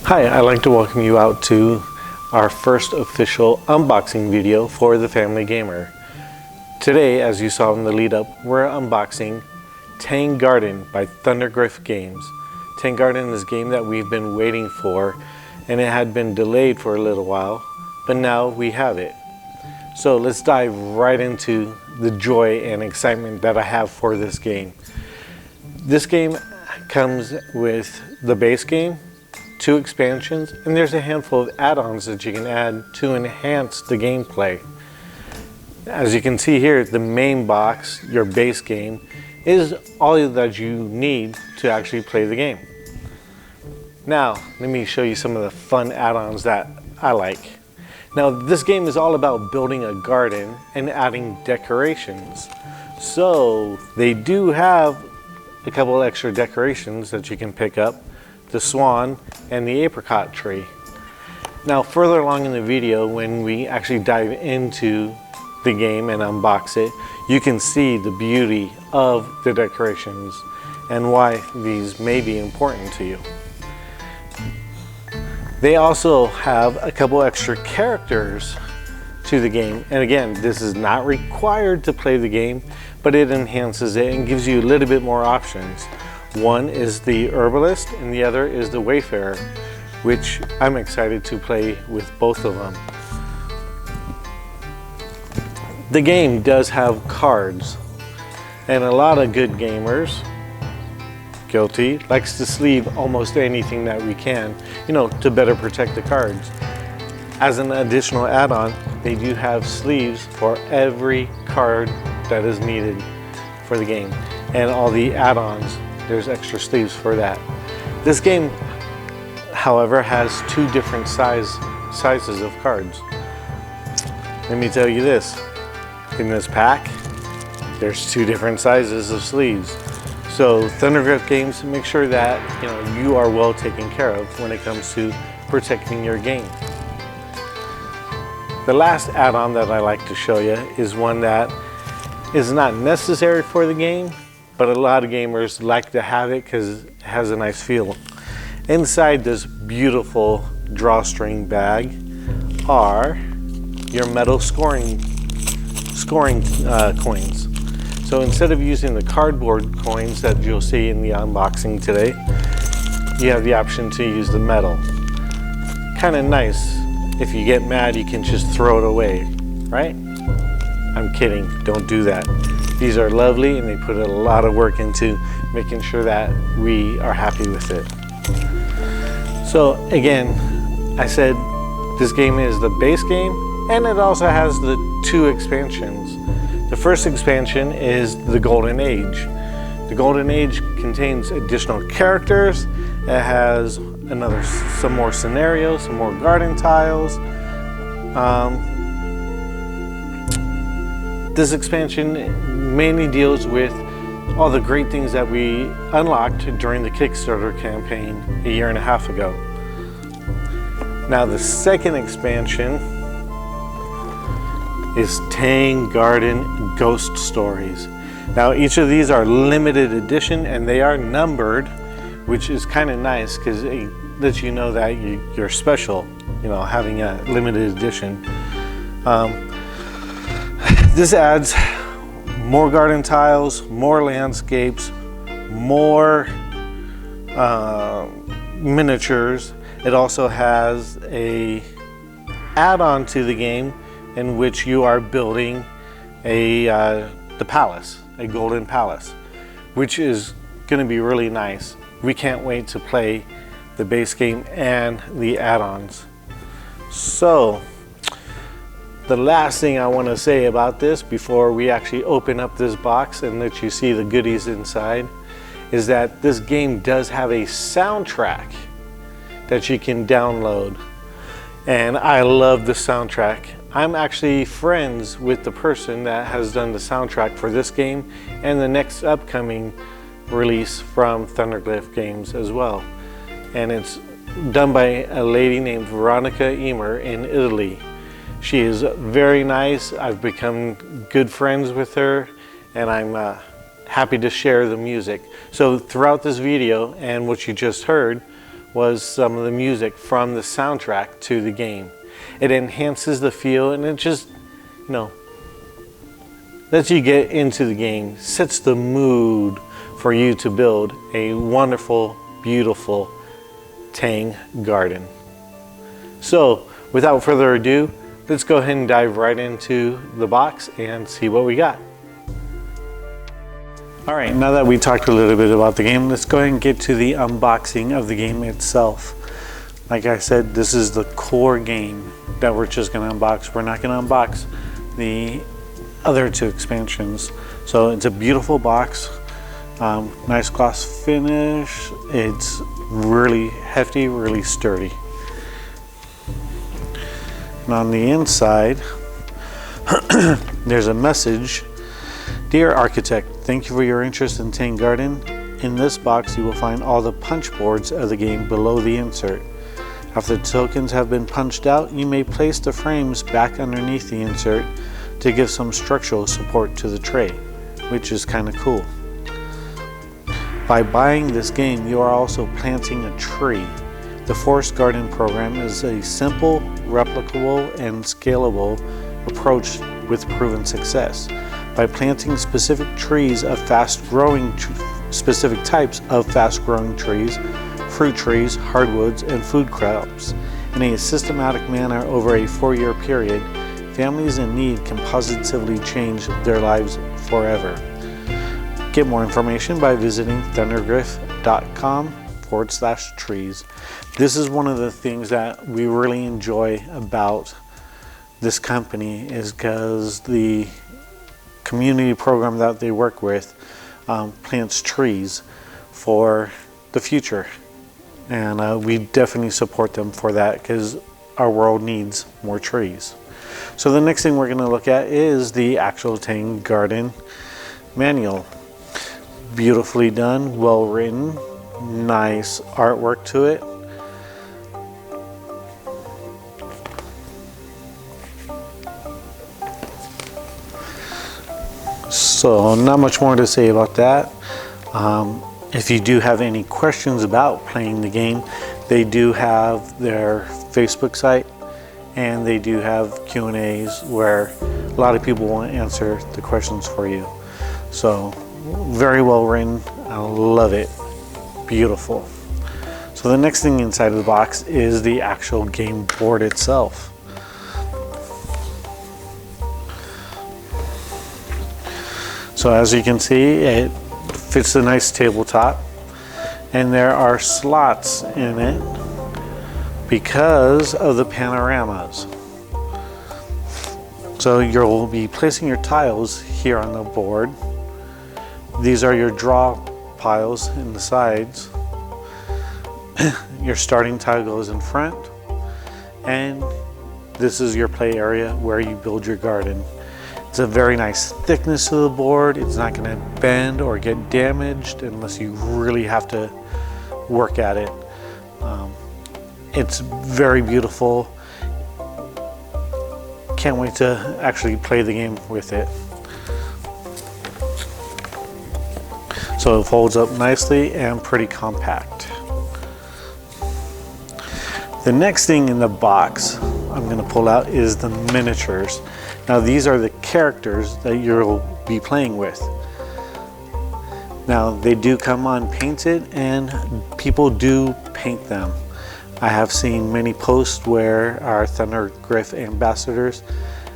Hi, I'd like to welcome you out to our first official unboxing video for the Family Gamer. Today, as you saw in the lead up, we're unboxing Tang Garden by Thundergriff Games. Tang Garden is a game that we've been waiting for, and it had been delayed for a little while, but now we have it. So let's dive right into the joy and excitement that I have for this game. This game comes with the base game, 2 expansions, and there's a handful of add-ons that you can add to enhance the gameplay. As you can see here, the main box, your base game, is all that you need to actually play the game. Now, let me show you some of the fun add-ons that I like. Now, this game is all about building a garden and adding decorations. So, they do have a couple extra decorations that you can pick up. The swan and the apricot tree. Now, further along in the video, when we actually dive into the game and unbox it, you can see the beauty of the decorations and why these may be important to you. They also have a couple extra characters to the game, and again, this is not required to play the game, but it enhances it and gives you a little bit more options. One is the herbalist and the other is the wayfarer, which I'm excited to play with both of them. The game does have cards, and a lot of good gamers, guilty, likes to sleeve almost anything that we can, to better protect the cards. As an additional add-on, they do have sleeves for every card that is needed for the game, and all the add-ons, there's extra sleeves for that. This game, however, has 2 different sizes of cards. Let me tell you this, in this pack, there's 2 different sizes of sleeves. So Thundergriff Games, make sure that you are well taken care of when it comes to protecting your game. The last add-on that I like to show you is one that is not necessary for the game, but a lot of gamers like to have it because it has a nice feel. Inside this beautiful drawstring bag are your metal scoring coins. So instead of using the cardboard coins that you'll see in the unboxing today, you have the option to use the metal. Kind of nice. If you get mad, you can just throw it away, right? I'm kidding, don't do that. These are lovely, and they put a lot of work into making sure that we are happy with it. So again, I said this game is the base game, and it also has the 2 expansions. The first expansion is the Golden Age. The Golden Age contains additional characters. It has some more scenarios, some more garden tiles. This expansion mainly deals with all the great things that we unlocked during the Kickstarter campaign a year and a half ago. Now, the second expansion is Tang Garden Ghost Stories. Now, each of these are limited edition and they are numbered, which is kind of nice because it lets you know that you're special, having a limited edition. This adds more garden tiles, more landscapes, more miniatures. It also has a add-on to the game in which you are building the palace, a golden palace, which is going to be really nice. We can't wait to play the base game and the add-ons. So, the last thing I want to say about this before we actually open up this box and let you see the goodies inside is that this game does have a soundtrack that you can download, and I love the soundtrack. I'm actually friends with the person that has done the soundtrack for this game and the next upcoming release from Thundergriff Games as well, and it's done by a lady named Veronica Emer in Italy. She is very nice. I've become good friends with her, and I'm happy to share the music. So throughout this video and what you just heard was some of the music from the soundtrack to the game. It enhances the feel, and it just, you know, lets you get into the game, sets the mood for you to build a wonderful, beautiful Tang Garden. So without further ado, let's go ahead and dive right into the box and see what we got. All right, now that we talked a little bit about the game, let's go ahead and get to the unboxing of the game itself. Like I said, this is the core game that we're just gonna unbox. We're not gonna unbox the other two expansions. So it's a beautiful box, nice gloss finish. It's really hefty, really sturdy. And on the inside, there's a message. Dear Architect, thank you for your interest in Tang Garden. In this box, you will find all the punch boards of the game below the insert. After the tokens have been punched out, you may place the frames back underneath the insert to give some structural support to the tray, which is kind of cool. By buying this game, you are also planting a tree. The Forest Garden program is a simple, replicable, and scalable approach with proven success. By planting specific types of fast-growing trees, fruit trees, hardwoods, and food crops in a systematic manner over a 4-year period, families in need can positively change their lives forever. Get more information by visiting thundergriff.com/trees. This is one of the things that we really enjoy about this company, is because the community program that they work with plants trees for the future, and we definitely support them for that, because our world needs more trees. So the next thing we're going to look at is the actual Tang Garden manual. Beautifully done, well written, nice artwork to it. So not much more to say about that. If you do have any questions about playing the game, they do have their Facebook site, and they do have Q&As where a lot of people will answer the questions for you. So very well written, I love it, beautiful. So the next thing inside of the box is the actual game board itself. So as you can see, it fits a nice tabletop, and there are slots in it because of the panoramas. So you'll be placing your tiles here on the board. These are your draw piles in the sides. Your starting tile goes in front, and this is your play area where you build your garden. It's a very nice thickness to the board. It's not going to bend or get damaged unless you really have to work at it. It's very beautiful. Can't wait to actually play the game with it. So it folds up nicely and pretty compact. The next thing in the box I'm going to pull out is the miniatures. Now these are the characters that you'll be playing with. Now they do come unpainted, and people do paint them. I have seen many posts where our Thunder Griff ambassadors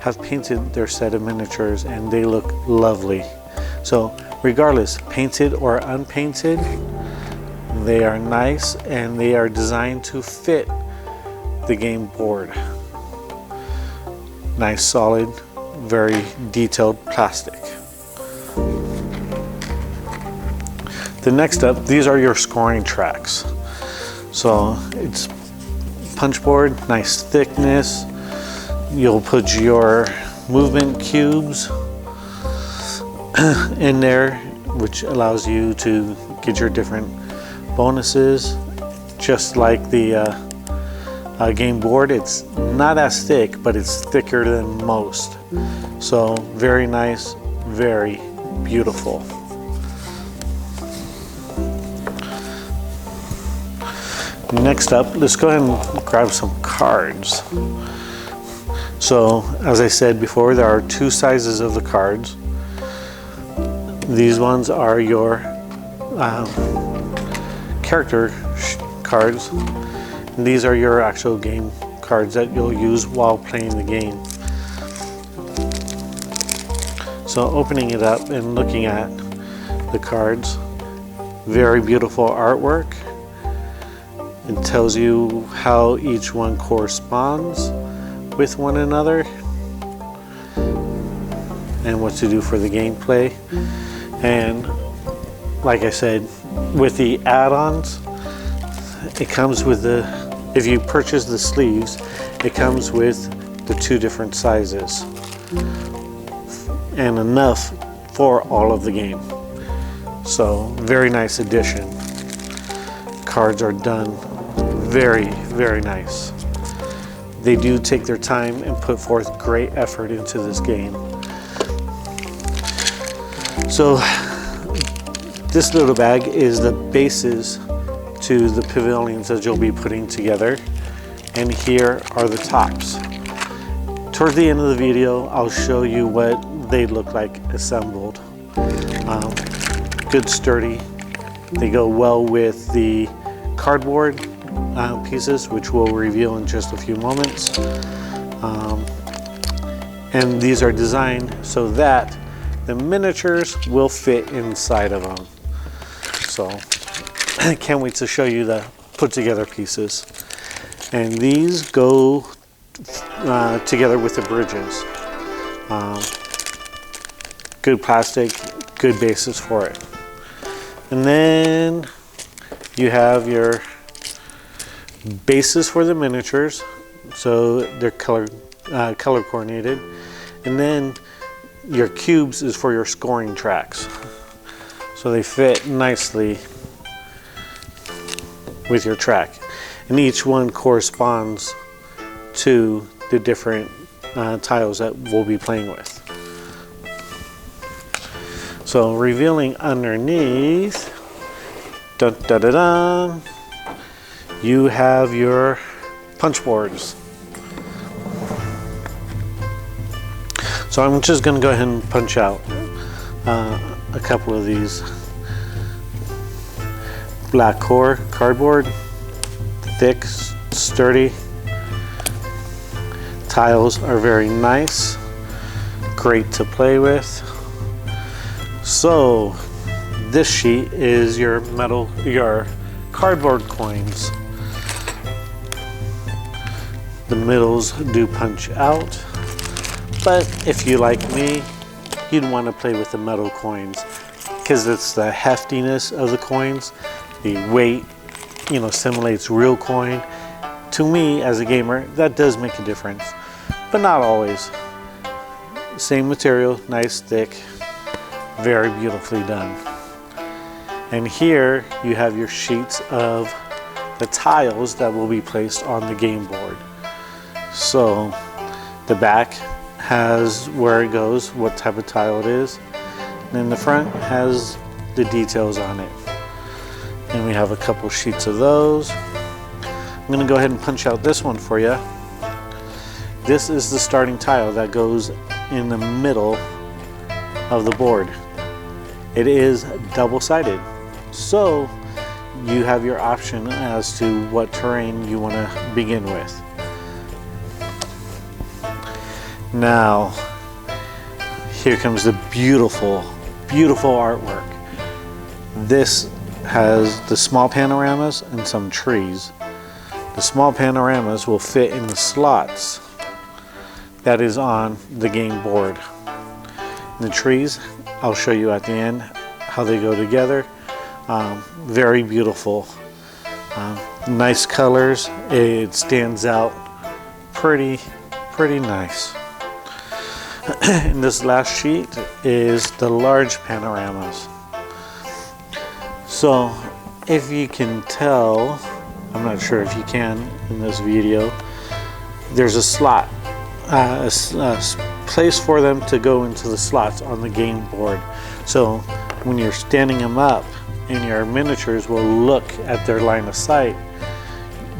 have painted their set of miniatures, and they look lovely. So regardless, painted or unpainted, they are nice, and they are designed to fit the game board. Nice, solid, very detailed plastic. The next up, these are your scoring tracks. So it's punch board, nice thickness. You'll put your movement cubes in there, which allows you to get your different bonuses. Just like the game board, it's not as thick, but it's thicker than most. So very nice, very beautiful. Next up, let's go ahead and grab some cards. So, as I said before, there are two sizes of the cards. These ones are your character cards. And these are your actual game cards that you'll use while playing the game. So opening it up and looking at the cards, very beautiful artwork. It tells you how each one corresponds with one another and what to do for the gameplay. And like I said, with the add-ons, it comes with if you purchase the sleeves, it comes with the two different sizes and enough for all of the game. So very nice addition. Cards are done very, very nice. They do take their time and put forth great effort into this game. So this little bag is the bases to the pavilions that you'll be putting together, and here are the tops. Toward the end of the video, I'll show you what they look like assembled. Good, sturdy. They go well with the cardboard pieces, which we'll reveal in just a few moments. And these are designed so that the miniatures will fit inside of them. So I can't wait to show you the put together pieces. And these go together with the bridges. Good plastic, good basis for it. And then you have your bases for the miniatures, so they're color coordinated. And then your cubes is for your scoring tracks. So they fit nicely with your track. And each one corresponds to the different tiles that we'll be playing with. So revealing underneath, dun, dun, dun, dun, you have your punch boards. So I'm just going to go ahead and punch out a couple of these. Black core cardboard, thick, sturdy. Tiles are very nice, great to play with. So this sheet is your cardboard coins. The middles do punch out, but if you like me, you'd want to play with the metal coins because it's the heftiness of the coins. The weight, simulates real coin. To me, as a gamer, that does make a difference, but not always. Same material, nice, thick, very beautifully done. And here you have your sheets of the tiles that will be placed on the game board. So the back has where it goes, what type of tile it is. And then the front has the details on it. And we have a couple sheets of those. I'm going to go ahead and punch out this one for you. This is the starting tile that goes in the middle of the board. It is double-sided, so you have your option as to what terrain you want to begin with. Now, here comes the beautiful, beautiful artwork. This has the small panoramas and some trees. The small panoramas will fit in the slots that is on the game board. The trees, I'll show you at the end how they go together. Very beautiful. Nice colors. It stands out pretty nice. And this last sheet is the large panoramas. So if you can tell, I'm not sure if you can in this video, there's a slot, a place for them to go into the slots on the game board. So when you're standing them up and your miniatures will look at their line of sight,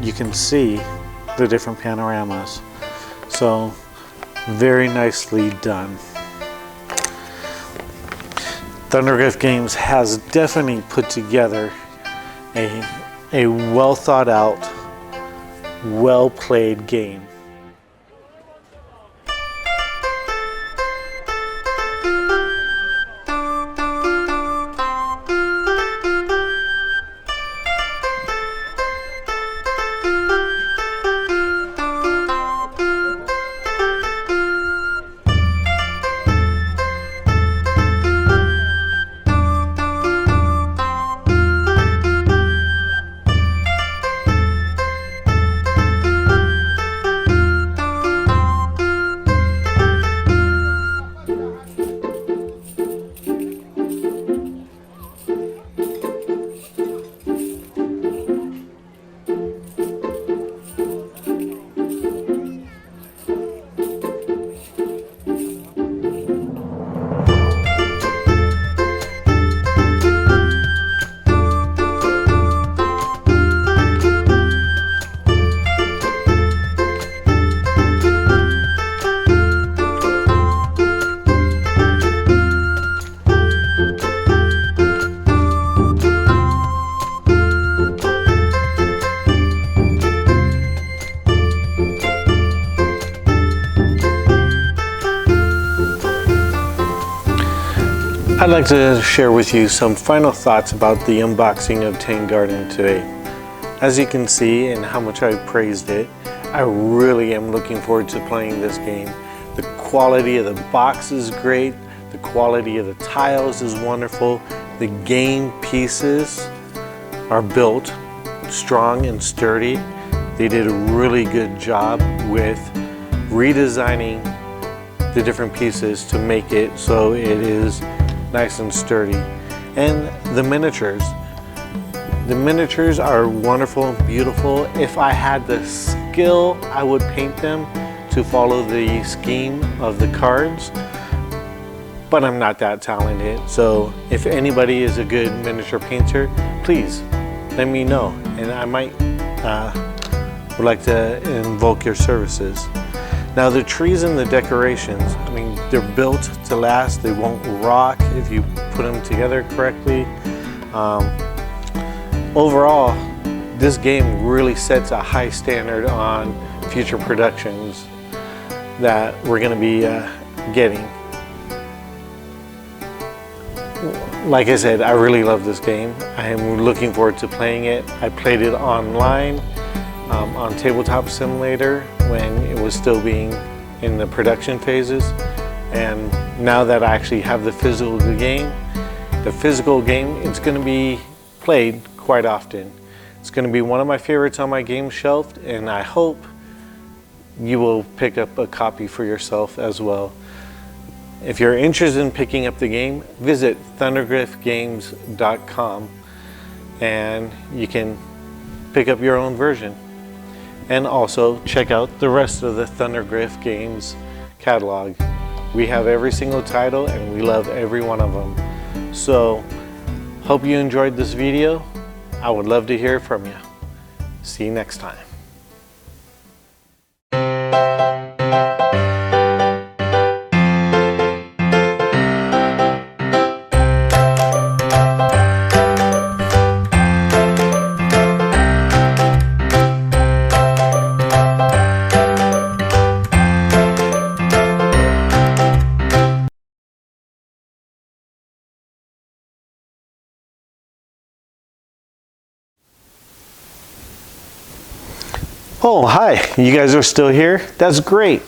you can see the different panoramas. So very nicely done. Thundergriff Games has definitely put together a well thought out, well played game. I'd like to share with you some final thoughts about the unboxing of Tang Garden today. As you can see and how much I praised it, I really am looking forward to playing this game. The quality of the box is great, the quality of the tiles is wonderful, the game pieces are built strong and sturdy. They did a really good job with redesigning the different pieces to make it so it is nice and sturdy. And the miniatures are wonderful and beautiful. If I had the skill, I would paint them to follow the scheme of the cards, but I'm not that talented. So if anybody is a good miniature painter, please let me know, and I might would like to invoke your services. Now the trees and the decorations, I mean, they're built to last. They won't rock if you put them together correctly. Overall, this game really sets a high standard on future productions that we're going to be getting. Like I said, I really love this game. I am looking forward to playing it. I played it online on Tabletop Simulator when it was still being in the production phases, and now that I actually have the physical game, it's going to be played quite often. It's going to be one of my favorites on my game shelf, and I hope you will pick up a copy for yourself as well. If you're interested in picking up the game, visit thundergriffgames.com and you can pick up your own version. And also check out the rest of the Thundergriff Games catalog. We have every single title and we love every one of them. So, hope you enjoyed this video. I would love to hear from you. See you next time. Oh, hi, you guys are still here? That's great.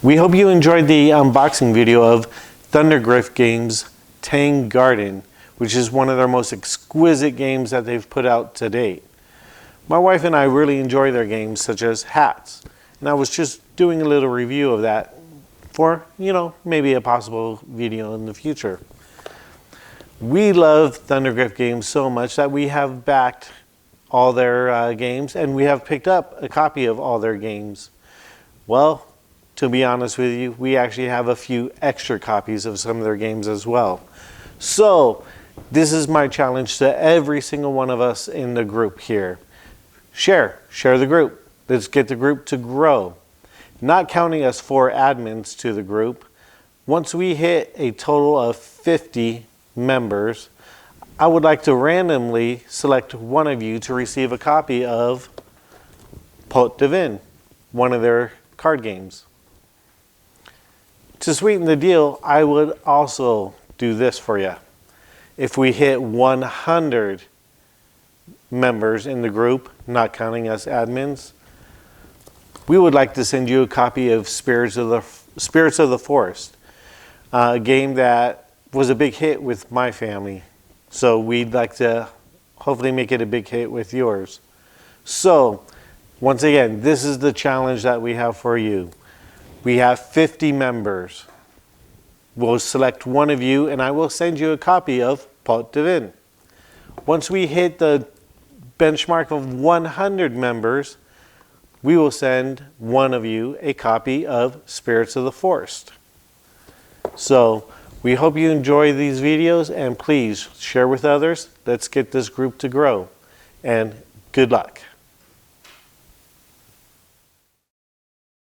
We hope you enjoyed the unboxing video of Thundergriff Games' Tang Garden, which is one of their most exquisite games that they've put out to date. My wife and I really enjoy their games such as Hats, and I was just doing a little review of that for, maybe a possible video in the future. We love Thundergriff Games so much that we have backed all their games, and we have picked up a copy of all their games. Well, to be honest with you, we actually have a few extra copies of some of their games as well. So this is my challenge to every single one of us in the group here. Share the group. Let's get the group to grow. Not counting us 4 admins to the group, once we hit a total of 50 members, I would like to randomly select one of you to receive a copy of Pot de Vin, one of their card games. To sweeten the deal, I would also do this for you. If we hit 100 members in the group, not counting us admins, we would like to send you a copy of Spirits of the Forest, a game that was a big hit with my family. So we'd like to hopefully make it a big hit with yours. So once again, this is the challenge that we have for you. We have 50 members. We'll select one of you and I will send you a copy of Pot de Vin. Once we hit the benchmark of 100 members, we will send one of you a copy of Spirits of the Forest. So we hope you enjoy these videos and please share with others. Let's get this group to grow, and good luck.